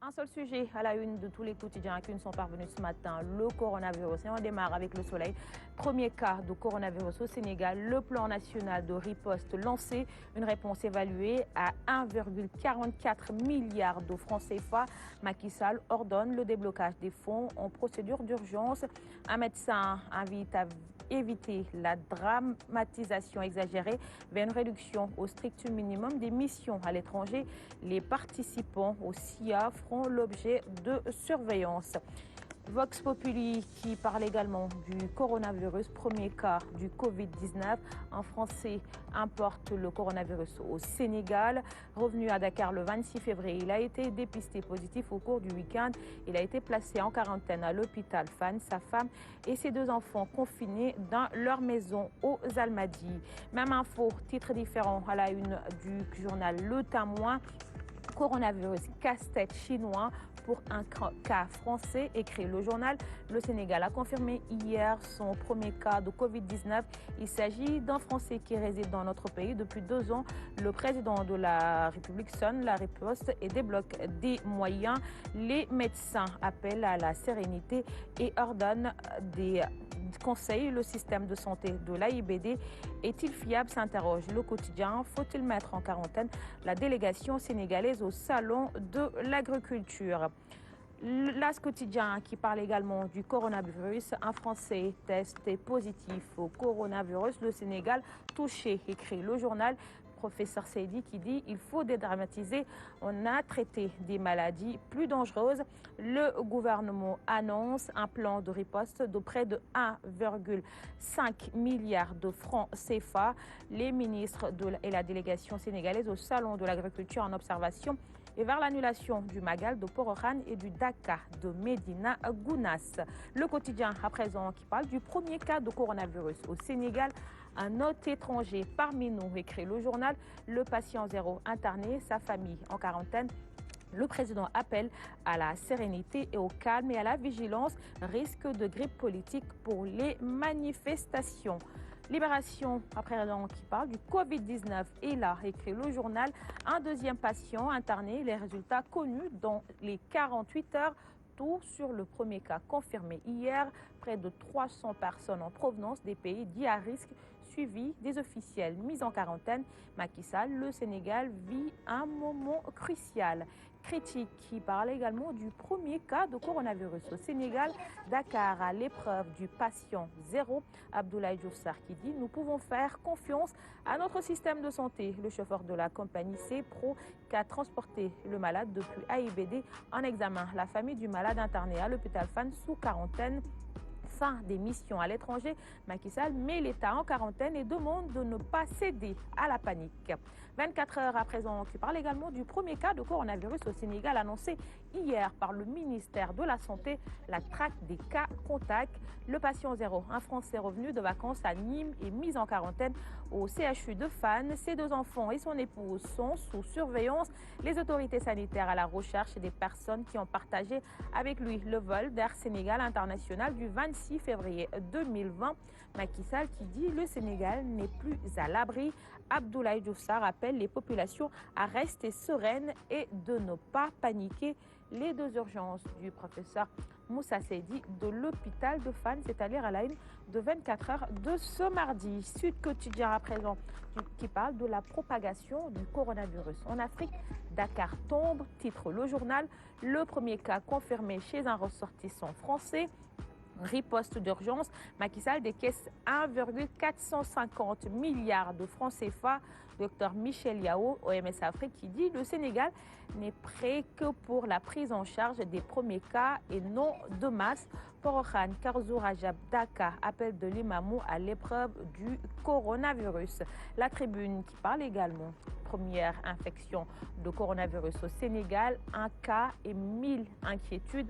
Un seul sujet à la une de tous les quotidiens qui nous sont parvenus ce matin, le coronavirus. Et on démarre avec le soleil. Premier cas de coronavirus au Sénégal. Le plan national de riposte lancé. Une réponse évaluée à 1,44 milliard de francs CFA. Macky Sall ordonne le déblocage des fonds en procédure d'urgence. Un médecin invite à éviter la dramatisation exagérée vers une réduction au strict minimum des missions à l'étranger. Les participants au SIA feront l'objet de surveillance. Vox Populi qui parle également du coronavirus, premier cas du Covid-19. Un Français importe le coronavirus au Sénégal. Revenu à Dakar le 26 février, il a été dépisté positif au cours du week-end. Il a été placé en quarantaine à l'hôpital Fann. Sa femme et ses deux enfants confinés dans leur maison aux Almadies. Même info, titre différent à la une du journal Le Témoin. Coronavirus, casse-tête chinois pour un cas français, écrit le journal. Le Sénégal a confirmé hier son premier cas de Covid-19. Il s'agit d'un Français qui réside dans notre pays depuis 2 ans. Le président de la République sonne la riposte et débloque des moyens. Les médecins appellent à la sérénité et ordonnent des conseils. Le système de santé de l'AIBD est-il fiable, s'interroge le quotidien. Faut-il mettre en quarantaine la délégation sénégalaise au salon de l'agriculture? L'As quotidien qui parle également du coronavirus. Un Français testé positif au coronavirus. Le Sénégal touché, écrit le journal. Professeur Seydi qui dit il faut dédramatiser. On a traité des maladies plus dangereuses. Le gouvernement annonce un plan de riposte de près de 1,5 milliard de francs CFA. Les ministres et la délégation sénégalaise au salon de l'agriculture en observation et vers l'annulation du Magal de Porokhane et du Dakar de Medina Gounass. Le quotidien à présent qui parle du premier cas de coronavirus au Sénégal. Un hôte étranger parmi nous, écrit le journal. Le patient zéro interné, sa famille en quarantaine. Le président appelle à la sérénité et au calme et à la vigilance. Risque de grippe politique pour les manifestations. Libération, après qui parle du Covid-19. Et là, écrit le journal, un deuxième patient interné. Les résultats connus dans les 48 heures. Tout sur le premier cas confirmé hier. Près de 300 personnes en provenance des pays dits à risque, suivis des officiels mis en quarantaine. Macky Sall, le Sénégal vit un moment crucial. Critique qui parle également du premier cas de coronavirus au Sénégal. Dakar à l'épreuve du patient zéro. Abdoulaye Diouf Sarr qui dit nous pouvons faire confiance à notre système de santé. Le chauffeur de la compagnie C-Pro qui a transporté le malade depuis AIBD en examen. La famille du malade interné à l'hôpital Fann sous quarantaine. Fin des missions à l'étranger, Macky Sall met l'État en quarantaine et demande de ne pas céder à la panique. 24 heures à présent, qui parle également du premier cas de coronavirus au Sénégal annoncé hier par le ministère de la Santé, la traque des cas contacts. Le patient zéro, un Français revenu de vacances à Nîmes et mis en quarantaine au CHU de Fann. Ses deux enfants et son épouse sont sous surveillance. Les autorités sanitaires à la recherche des personnes qui ont partagé avec lui le vol d'Air Sénégal International du 26 février 2020. Macky Sall qui dit le Sénégal n'est plus à l'abri. Abdoulaye Diouf Sarr appelle les populations à rester sereines et de ne pas paniquer. Les deux urgences du professeur Moussa Seydi de l'hôpital de Fann, c'est à lire à la une de 24 heures de ce mardi. Sud Quotidien à présent qui parle de la propagation du coronavirus en Afrique. Dakar tombe, titre le journal. Le premier cas confirmé chez un ressortissant français. Riposte d'urgence, Macky Sall décaisse 1,450 milliards de francs CFA. Docteur Michel Yao, OMS Afrique, qui dit le Sénégal n'est prêt que pour la prise en charge des premiers cas et non de masse. Porokhane, Karzo Rajab, Dakar, appel de l'imamou à l'épreuve du coronavirus. La Tribune qui parle également. Première infection de coronavirus au Sénégal, un cas et 1000 inquiétudes.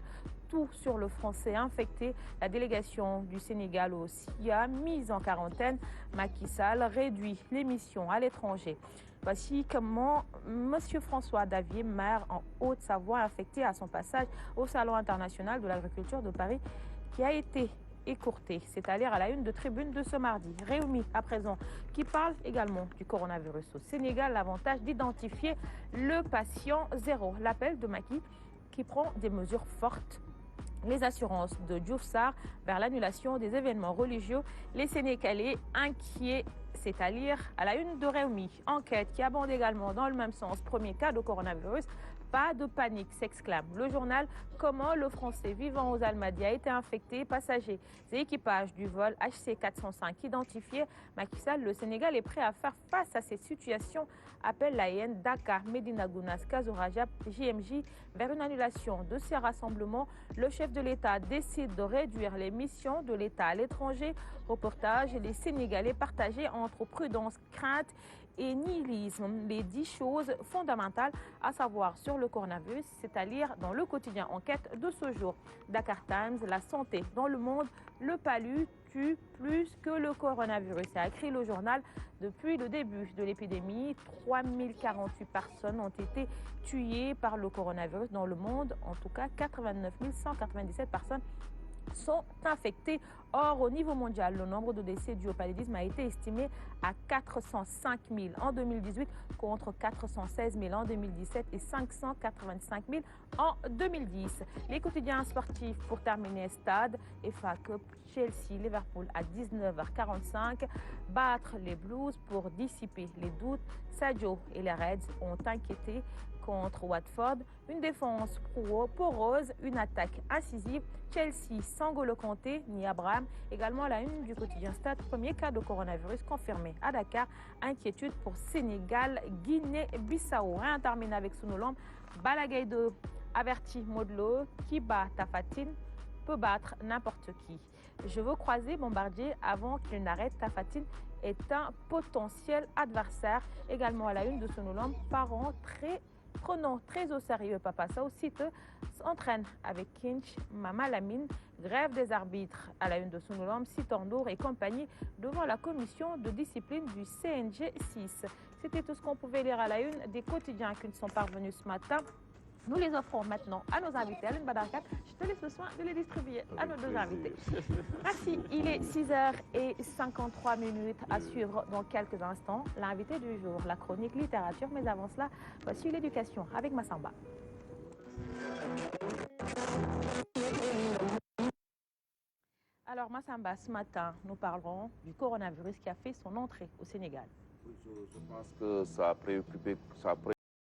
Tout sur le Français infecté. La délégation du Sénégal au SIA mise en quarantaine. Macky Sall réduit les missions à l'étranger. Voici comment M. François Davier, maire en Haute-Savoie, infecté à son passage au Salon international de l'agriculture de Paris, qui a été écourté. C'est à lire à la une de Tribune de ce mardi. Réumi, à présent, qui parle également du coronavirus au Sénégal, l'avantage d'identifier le patient zéro. L'appel de Macky qui prend des mesures fortes. Les assurances de Diouf Sarr vers l'annulation des événements religieux. Les Sénégalais inquiets, c'est à lire à la une de Rewmi. Enquête qui abonde également dans le même sens. Premier cas de coronavirus. Pas de panique, s'exclame le journal. Comment le Français vivant aux Almadies a été infecté? Passagers et équipages du vol HC405 identifiés. Macky Sall, le Sénégal est prêt à faire face à ces situations. Appelle l'AN, Dakar, Medina Gounass, Kazourajab, JMJ vers une annulation de ces rassemblements. Le chef de l'État décide de réduire les missions de l'État à l'étranger. Reportage, les Sénégalais partagés entre prudence, crainte et nihilisme. Les 10 choses fondamentales à savoir sur le coronavirus, c'est à lire dans le quotidien Enquête de ce jour. Dakar Times, la santé dans le monde, le palu tue plus que le coronavirus, a écrit le journal. Depuis le début de l'épidémie, 3048 personnes ont été tuées par le coronavirus dans le monde. En tout cas, 89 197 personnes sont infectés. Or, au niveau mondial, le nombre de décès dus au paludisme a été estimé à 405 000 en 2018 contre 416 000 en 2017 et 585 000 en 2010. Les quotidiens sportifs pour terminer, Stade, FA Cup, Chelsea, Liverpool à 19h45. Battre les Blues pour dissiper les doutes. Sadio et les Reds ont inquiété contre Watford. Une défense poreuse, une attaque incisive. Chelsea sans N'Golo Kanté ni Abraham. Également à la une du quotidien Stade, premier cas de coronavirus confirmé à Dakar. Inquiétude pour Sénégal, Guinée-Bissau. Rien termine avec Sunulam. Balagay 2 avertit Modlo qui bat Tafatine peut battre n'importe qui. Je veux croiser Bombardier avant qu'il n'arrête. Tafatine est un potentiel adversaire. Également à la une de Sunulam, parents prenons très au sérieux Papa Sow, site s'entraîne avec Kinch, Mama Lamine, grève des arbitres à la une de Sunulam, Sitandour et compagnie devant la commission de discipline du CNG 6. C'était tout ce qu'on pouvait lire à la une des quotidiens qui nous sont parvenus ce matin. Nous les offrons maintenant à nos invités. Aline Badarkat, je te laisse le soin de les distribuer à nos deux invités. Merci. Il est 6h53 à suivre dans quelques instants l'invité du jour, la chronique littérature. Mais avant cela, voici l'éducation avec Massamba. Alors Massamba, ce matin, nous parlerons du coronavirus qui a fait son entrée au Sénégal. Je pense que ça a préoccupé